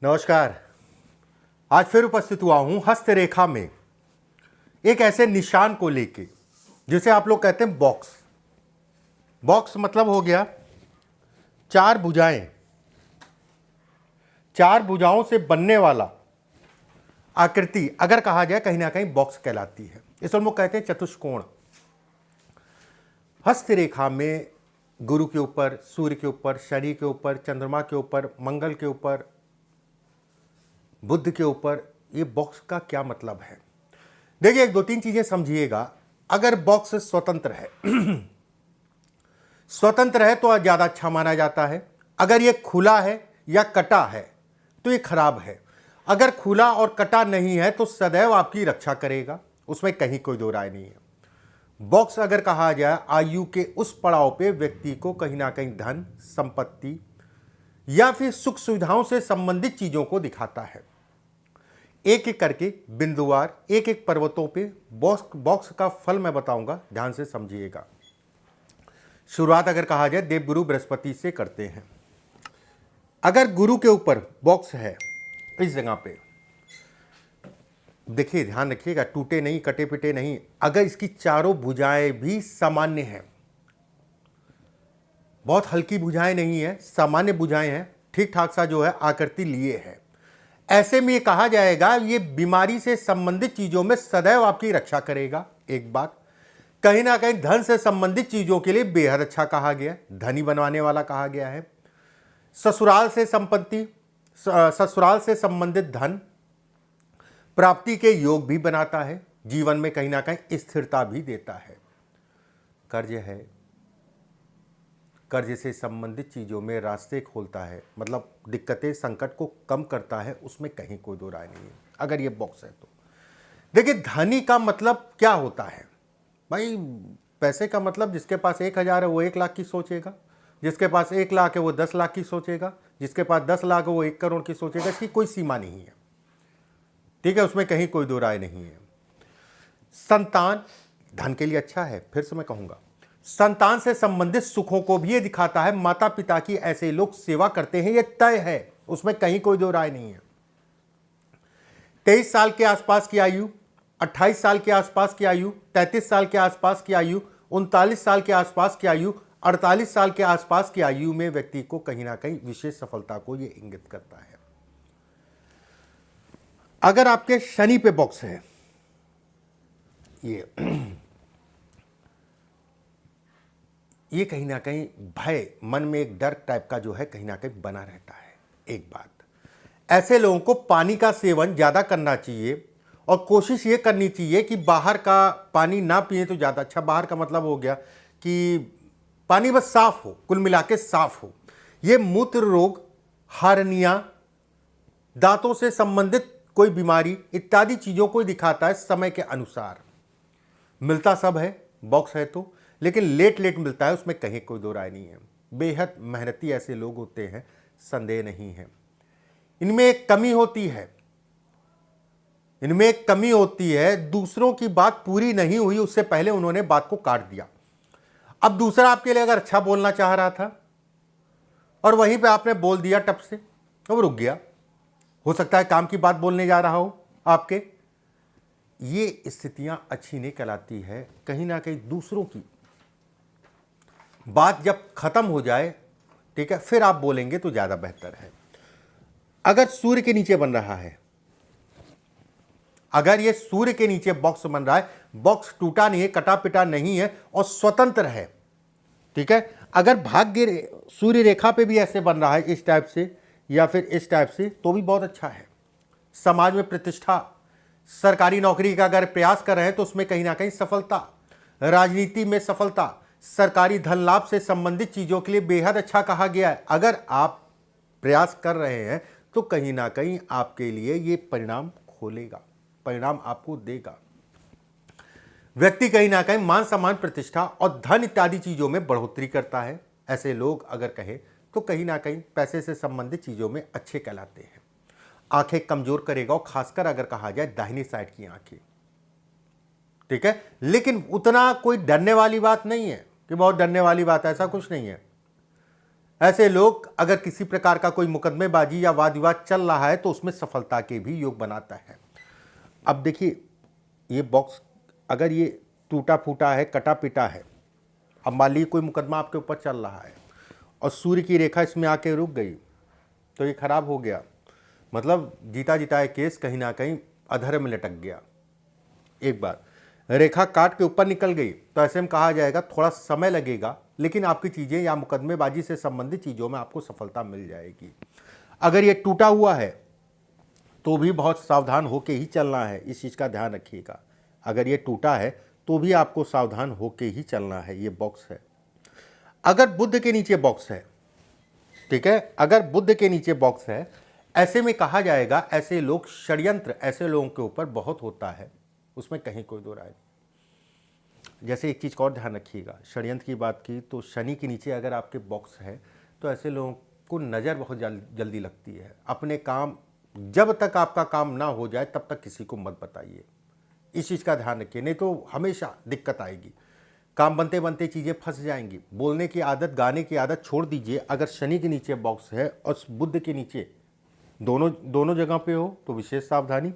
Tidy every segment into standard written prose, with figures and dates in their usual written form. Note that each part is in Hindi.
नमस्कार। आज फिर उपस्थित हुआ हूं हस्तरेखा में एक ऐसे निशान को लेके जिसे आप लोग कहते हैं बॉक्स। बॉक्स मतलब हो गया चार भुजाएं, चार भुजाओं से बनने वाला आकृति अगर कहा जाए कहीं ना कहीं बॉक्स कहलाती है। इस लोग कहते हैं चतुष्कोण। हस्तरेखा में गुरु के ऊपर, सूर्य के ऊपर, शनि के ऊपर, चंद्रमा के ऊपर, मंगल के ऊपर, बुद्ध के ऊपर ये बॉक्स का क्या मतलब है। देखिए, एक दो तीन चीजें समझिएगा। अगर बॉक्स स्वतंत्र है स्वतंत्र है तो ज्यादा अच्छा माना जाता है। अगर ये खुला है या कटा है तो ये खराब है। अगर खुला और कटा नहीं है तो सदैव आपकी रक्षा करेगा, उसमें कहीं कोई दो राय नहीं है। बॉक्स अगर कहा जाए आयु के उस पड़ाव पे व्यक्ति को कहीं ना कहीं धन, संपत्ति या फिर सुख सुविधाओं से संबंधित चीजों को दिखाता है। एक एक करके बिंदुवार एक एक पर्वतों पे बॉक्स का फल मैं बताऊंगा, ध्यान से समझिएगा। शुरुआत अगर कहा जाए देवगुरु बृहस्पति से करते हैं। अगर गुरु के ऊपर बॉक्स है इस जगह पे, देखिए ध्यान रखिएगा, टूटे नहीं, कटे पिटे नहीं। अगर इसकी चारों भुजाएं भी सामान्य हैं, बहुत हल्की भुजाएं नहीं है, सामान्य भुजाएं हैं, ठीक ठाक सा जो है आकृति लिए है, ऐसे में ये कहा जाएगा ये बीमारी से संबंधित चीजों में सदैव आपकी रक्षा करेगा। एक बात, कहीं ना कहीं धन से संबंधित चीजों के लिए बेहद अच्छा कहा गया, धनी बनवाने वाला कहा गया है। ससुराल से संपत्ति, ससुराल से संबंधित धन प्राप्ति के योग भी बनाता है, जीवन में कहीं ना कहीं स्थिरता भी देता है। कर्ज है, कर्ज से संबंधित चीज़ों में रास्ते खोलता है, मतलब दिक्कतें संकट को कम करता है, उसमें कहीं कोई दो राय नहीं है अगर ये बॉक्स है तो। देखिए, धनी का मतलब क्या होता है भाई? पैसे का मतलब जिसके पास 1,000 है वो 1,00,000 की सोचेगा, जिसके पास 1,00,000 है वो 10,00,000 की सोचेगा, जिसके पास 10,00,000 है वो 1 करोड़ की सोचेगा। इसकी कोई सीमा नहीं है, ठीक है, उसमें कहीं कोई दो राय नहीं है। संतान धन के लिए अच्छा है, फिर से मैं कहूंगा संतान से संबंधित सुखों को भी ये दिखाता है। माता पिता की ऐसे लोग सेवा करते हैं, ये तय है, उसमें कहीं कोई दो राय नहीं है। 23 साल के आसपास की आयु, 28 साल के आसपास की आयु, 33 साल के आसपास की आयु, 39 साल के आसपास की आयु, 48 साल के आसपास की आयु में व्यक्ति को कहीं ना कहीं विशेष सफलता को ये इंगित करता है। अगर आपके शनि पे बॉक्स है, ये कहीं ना कहीं भय, मन में एक डर टाइप का जो है कहीं ना कहीं बना रहता है। एक बात, ऐसे लोगों को पानी का सेवन ज़्यादा करना चाहिए और कोशिश ये करनी चाहिए कि बाहर का पानी ना पिए तो ज़्यादा अच्छा। बाहर का मतलब हो गया कि पानी बस साफ हो, कुल मिला के साफ हो। ये मूत्र रोग, हार्निया, दांतों से संबंधित कोई बीमारी इत्यादि चीज़ों को दिखाता है। समय के अनुसार मिलता सब है, बॉक्स है तो, लेकिन लेट लेट मिलता है, उसमें कहीं कोई दो राय नहीं है। बेहद मेहनती ऐसे लोग होते हैं, संदेह नहीं है। इनमें एक कमी होती है, इनमें एक कमी होती है, दूसरों की बात पूरी नहीं हुई उससे पहले उन्होंने बात को काट दिया। अब दूसरा आपके लिए अगर अच्छा बोलना चाह रहा था और वहीं पे आपने बोल दिया टप से, तो वो रुक गया। हो सकता है काम की बात बोलने जा रहा हो आपके। ये स्थितियां अच्छी नहीं कहलाती है। कहीं ना कहीं दूसरों की बात जब खत्म हो जाए, ठीक है, फिर आप बोलेंगे तो ज्यादा बेहतर है। अगर सूर्य के नीचे बन रहा है, अगर ये सूर्य के नीचे बॉक्स बन रहा है, बॉक्स टूटा नहीं है, कटा पिटा नहीं है और स्वतंत्र है, ठीक है। अगर भाग्य सूर्य रेखा पे भी ऐसे बन रहा है, इस टाइप से या फिर इस टाइप से, तो भी बहुत अच्छा है। समाज में प्रतिष्ठा, सरकारी नौकरी का अगर प्रयास कर रहे हैं तो उसमें कहीं ना कहीं सफलता, राजनीति में सफलता, सरकारी धन लाभ से संबंधित चीजों के लिए बेहद अच्छा कहा गया है। अगर आप प्रयास कर रहे हैं तो कहीं ना कहीं आपके लिए ये परिणाम खोलेगा, परिणाम आपको देगा। व्यक्ति कहीं ना कहीं मान सम्मान, प्रतिष्ठा और धन इत्यादि चीजों में बढ़ोतरी करता है। ऐसे लोग अगर कहें तो कहीं ना कहीं पैसे से संबंधित चीजों में अच्छे कहलाते हैं। आंखें कमजोर करेगा, और खासकर अगर कहा जाए दाहिनी साइड की आंखें, ठीक है। लेकिन उतना कोई डरने वाली बात नहीं है कि बहुत डरने वाली बात है, ऐसा कुछ नहीं है। ऐसे लोग अगर किसी प्रकार का कोई मुकदमेबाजी या वाद विवाद चल रहा है तो उसमें सफलता के भी योग बनाता है। अब देखिए, ये बॉक्स अगर ये टूटा फूटा है, कटा पिटा है, अब मान लीजिए कोई मुकदमा आपके ऊपर चल रहा है और सूर्य की रेखा इसमें आके रुक गई तो ये खराब हो गया, मतलब जीता जिताए केस कहीं ना कहीं अधर में लटक गया। एक बार रेखा काट के ऊपर निकल गई तो ऐसे में कहा जाएगा थोड़ा समय लगेगा, लेकिन आपकी चीज़ें या मुकदमेबाजी से संबंधित चीज़ों में आपको सफलता मिल जाएगी। अगर ये टूटा हुआ है तो भी बहुत सावधान होके ही चलना है, इस चीज़ का ध्यान रखिएगा। अगर ये टूटा है तो भी आपको सावधान होके ही चलना है। ये बॉक्स है, अगर बुद्ध के नीचे बॉक्स है, ठीक है, अगर बुद्ध के नीचे बॉक्स है, ऐसे में कहा जाएगा ऐसे लोग षड्यंत्र ऐसे लोगों के ऊपर बहुत होता है, उसमें कहीं कोई दो राय नहीं। जैसे एक चीज़ का और ध्यान रखिएगा, षड्यंत्र की बात की तो शनि के नीचे अगर आपके बॉक्स है तो ऐसे लोगों को नज़र बहुत जल्दी लगती है। अपने काम, जब तक आपका काम ना हो जाए तब तक किसी को मत बताइए, इस चीज़ का ध्यान रखिए, नहीं तो हमेशा दिक्कत आएगी। काम बनते बनते चीज़ें फंस जाएंगी। बोलने की आदत, गाने की आदत छोड़ दीजिए। अगर शनि के नीचे बॉक्स है और बुद्ध के नीचे, दोनों जगह पे हो तो विशेष सावधानी।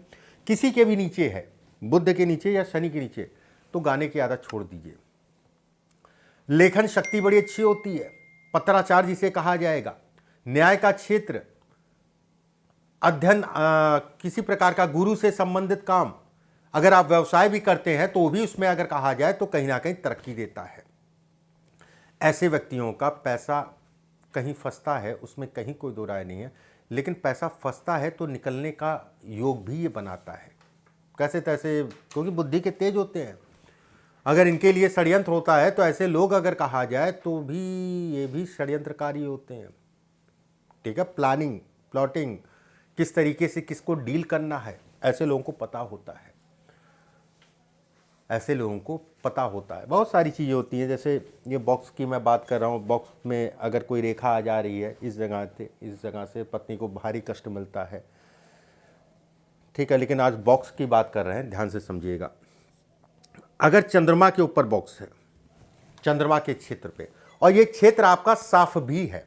किसी के भी नीचे है, बुद्ध के नीचे या शनि के नीचे, तो गाने की आदत छोड़ दीजिए। लेखन शक्ति बड़ी अच्छी होती है, पत्राचार जिसे कहा जाएगा, न्याय का क्षेत्र, अध्ययन, किसी प्रकार का गुरु से संबंधित काम, अगर आप व्यवसाय भी करते हैं तो भी उसमें अगर कहा जाए तो कहीं ना कहीं तरक्की देता है। ऐसे व्यक्तियों का पैसा कहीं फंसता है, उसमें कहीं कोई दो राय नहीं है, लेकिन पैसा फंसता है तो निकलने का योग भी ये बनाता है कैसे तैसे, क्योंकि बुद्धि के तेज होते हैं। अगर इनके लिए षड्यंत्र होता है तो ऐसे लोग अगर कहा जाए तो भी ये भी षड्यंत्रकारी होते हैं, ठीक है। प्लानिंग, प्लॉटिंग, किस तरीके से किसको डील करना है, ऐसे लोगों को पता होता है। ऐसे लोगों को पता होता है, बहुत सारी चीज़ें होती हैं। जैसे ये बॉक्स की मैं बात कर रहा हूँ, बॉक्स में अगर कोई रेखा आ जा रही है इस जगह से पत्नी को भारी कष्ट मिलता है, ठीक है, लेकिन आज बॉक्स की बात कर रहे हैं, ध्यान से समझिएगा। अगर चंद्रमा के ऊपर बॉक्स है, चंद्रमा के क्षेत्र पे, और ये क्षेत्र आपका साफ भी है,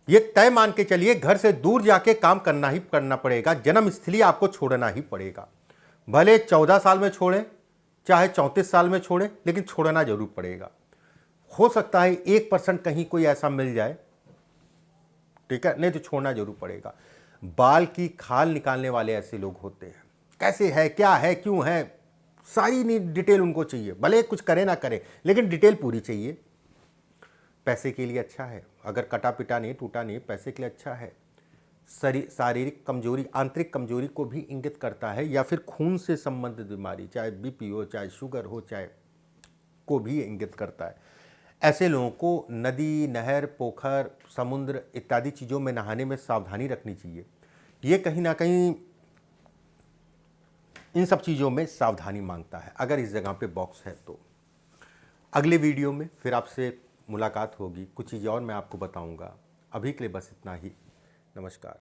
ये तय मान के चलिए घर से दूर जाके काम करना ही करना पड़ेगा, जन्म स्थली आपको छोड़ना ही पड़ेगा। भले 14 साल में छोड़ें चाहे 34 साल में छोड़ें, लेकिन छोड़ना जरूर पड़ेगा। हो सकता है 1% कहीं कोई ऐसा मिल जाए, ठीक है, नहीं तो छोड़ना जरूर पड़ेगा। बाल की खाल निकालने वाले ऐसे लोग होते हैं, कैसे है, क्या है, क्यों है, सारी डिटेल उनको चाहिए, भले कुछ करे ना करे लेकिन डिटेल पूरी चाहिए। पैसे के लिए अच्छा है, अगर कटा पिटा नहीं, टूटा नहीं, पैसे के लिए अच्छा है। शारीरिक कमजोरी, आंतरिक कमजोरी को भी इंगित करता है, या फिर खून से संबंधित बीमारी, चाहे बीपी हो, चाहे शुगर हो, चाहे को भी इंगित करता है। ऐसे लोगों को नदी, नहर, पोखर, समुद्र इत्यादि चीज़ों में नहाने में सावधानी रखनी चाहिए। ये कहीं ना कहीं इन सब चीज़ों में सावधानी मांगता है अगर इस जगह पे बॉक्स है तो। अगले वीडियो में फिर आपसे मुलाकात होगी, कुछ चीज़ें और मैं आपको बताऊंगा। अभी के लिए बस इतना ही। नमस्कार।